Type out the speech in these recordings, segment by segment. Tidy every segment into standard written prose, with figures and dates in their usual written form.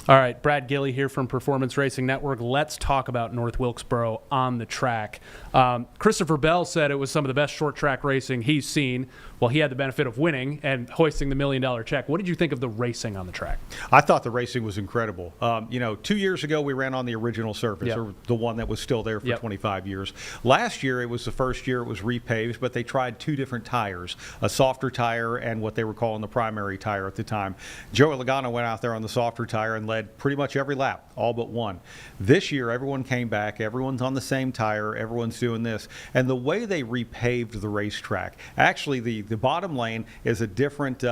All right, Brad Gillie here from Performance Racing Network. Let's talk about North Wilkesboro on the track. Christopher Bell said it was some of the best short track racing he's seen. Well, he had the benefit of winning and hoisting the $1 million check. What did you think of the racing on the track? I thought the racing was incredible. 2 years ago, we ran on the original surface, or the one that was still there for 25 years. Last year, it was the first year it was repaved, but they tried two different tires, a softer tire and what they were calling the primary tire at the time. Joey Logano went out there on the softer tire and led pretty much every lap, all but one. This year, everyone came back. Everyone's on the same tire. Everyone's doing this. And the way they repaved the racetrack, actually, the bottom lane is a different,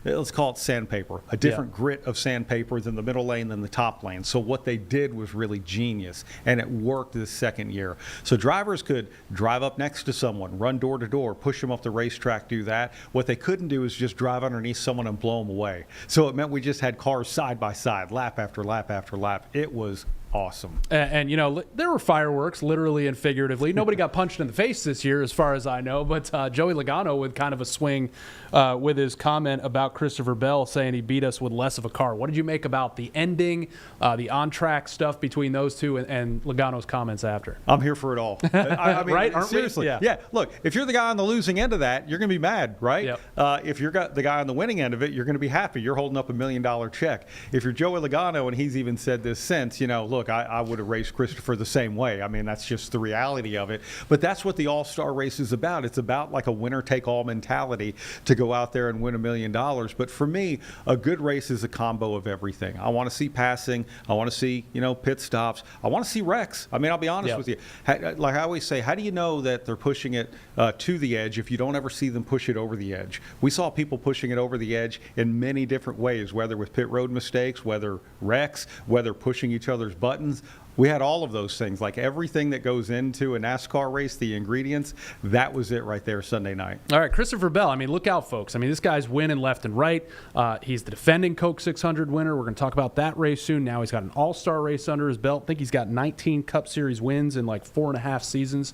let's call it sandpaper, a different grit of sandpaper than the middle lane than the top lane. So what they did was really genius, and it worked this second year. So drivers could drive up next to someone, run door to door, push them up the racetrack, do that. What they couldn't do is just drive underneath someone and blow them away. So it meant we just had cars side by side, lap after lap after lap. It was awesome. And there were fireworks, literally and figuratively. Nobody got punched in the face this year, as far as I know, but Joey Logano with kind of a swing with his comment about Christopher Bell saying he beat us with less of a car. What did you make about the ending, the on-track stuff between those two and Logano's comments after? I'm here for it all. I mean, right? Aren't seriously. we? Yeah, look, if you're the guy on the losing end of that, you're going to be mad, right? Yep. If you're the guy on the winning end of it, you're going to be happy. You're holding up $1 million check. If you're Joey Logano, and he's even said this since, look, I would have raced Christopher the same way. I mean, that's just the reality of it. But that's what the All-Star Race is about. It's about like a winner-take-all mentality to go out there and win $1 million. But for me, a good race is a combo of everything. I want to see passing. I want to see, pit stops. I want to see wrecks. I mean, I'll be honest with you. Like I always say, how do you know that they're pushing it to the edge if you don't ever see them push it over the edge? We saw people pushing it over the edge in many different ways, whether with pit road mistakes, whether wrecks, whether pushing each other's buttons. We had all of those things, like everything that goes into a NASCAR race, the ingredients, that was it right there Sunday night. All right, Christopher Bell, look out, folks. This guy's winning left and right. He's the defending Coke 600 winner. We're going to talk about that race soon. Now he's got an All-Star race under his belt. I think he's got 19 Cup Series wins in like 4.5 seasons.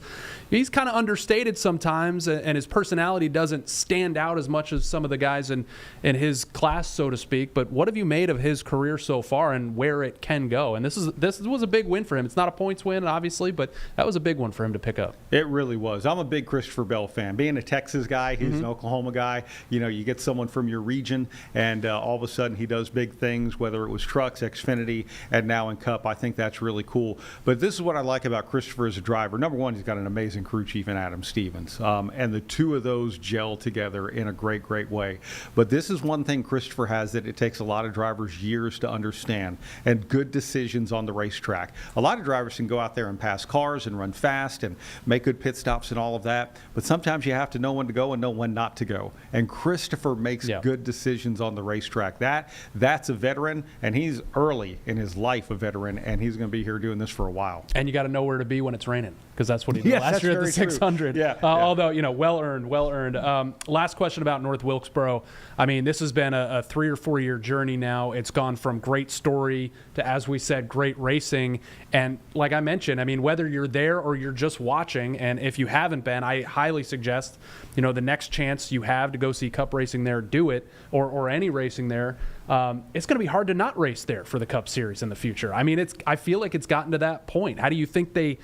He's kind of understated sometimes, and his personality doesn't stand out as much as some of the guys in his class, so to speak. But what have you made of his career so far and where it can go? And this was a big win for him. It's not a points win, obviously, but that was a big one for him to pick up. It really was. I'm a big Christopher Bell fan. Being a Texas guy, he's an Oklahoma guy. You get someone from your region, and all of a sudden he does big things, whether it was trucks, Xfinity, and now in Cup. I think that's really cool. But this is what I like about Christopher as a driver. Number one, he's got an amazing crew chief in Adam Stevens, and the two of those gel together in a great, great way. But this is one thing Christopher has that it takes a lot of drivers years to understand, and good decisions on the racetrack. A lot of drivers can go out there and pass cars and run fast and make good pit stops and all of that, but sometimes you have to know when to go and know when not to go. And Christopher makes good decisions on the racetrack. That's a veteran, and he's early in his life a veteran, and he's going to be here doing this for a while. And you got to know where to be when it's raining, because that's what he did last year at the 600. Although, well earned. Last question about North Wilkesboro. This has been a 3 or 4 year journey now. It's gone from great story to, as we said, great racing. And like I mentioned, whether you're there or you're just watching, and if you haven't been, I highly suggest, the next chance you have to go see Cup racing there, do it, or any racing there. It's going to be hard to not race there for the Cup Series in the future. I feel like it's gotten to that point. How do you think they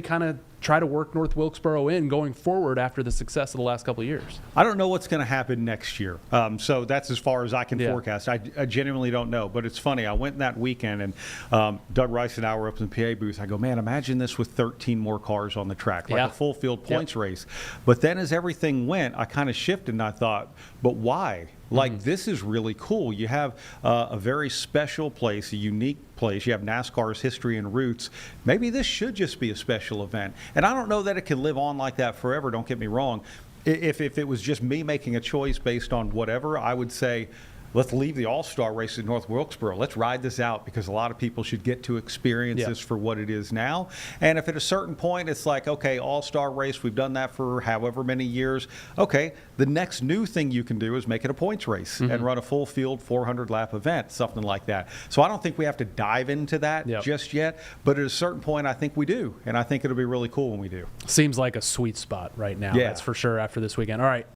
kind of try to work North Wilkesboro in going forward after the success of the last couple of years? I don't know what's going to happen next year. So that's as far as I can forecast. I genuinely don't know. But it's funny. I went that weekend, and Doug Rice and I were up in the PA booth. I go, man, imagine this with 13 more cars on the track, like a full field points race. But then as everything went, I kind of shifted, and I thought, but why? This is really cool. You have a very special place, a unique place. You have NASCAR's history and roots. Maybe this should just be a special event. And I don't know that it can live on like that forever, don't get me wrong. If it was just me making a choice based on whatever, I would say, let's leave the All-Star Race in North Wilkesboro. Let's ride this out, because a lot of people should get to experience this for what it is now. And if at a certain point it's like, okay, All-Star Race, we've done that for however many years. Okay, the next new thing you can do is make it a points race and run a full field 400-lap event, something like that. So I don't think we have to dive into that just yet. But at a certain point, I think we do. And I think it'll be really cool when we do. Seems like a sweet spot right now. That's for sure after this weekend. All right.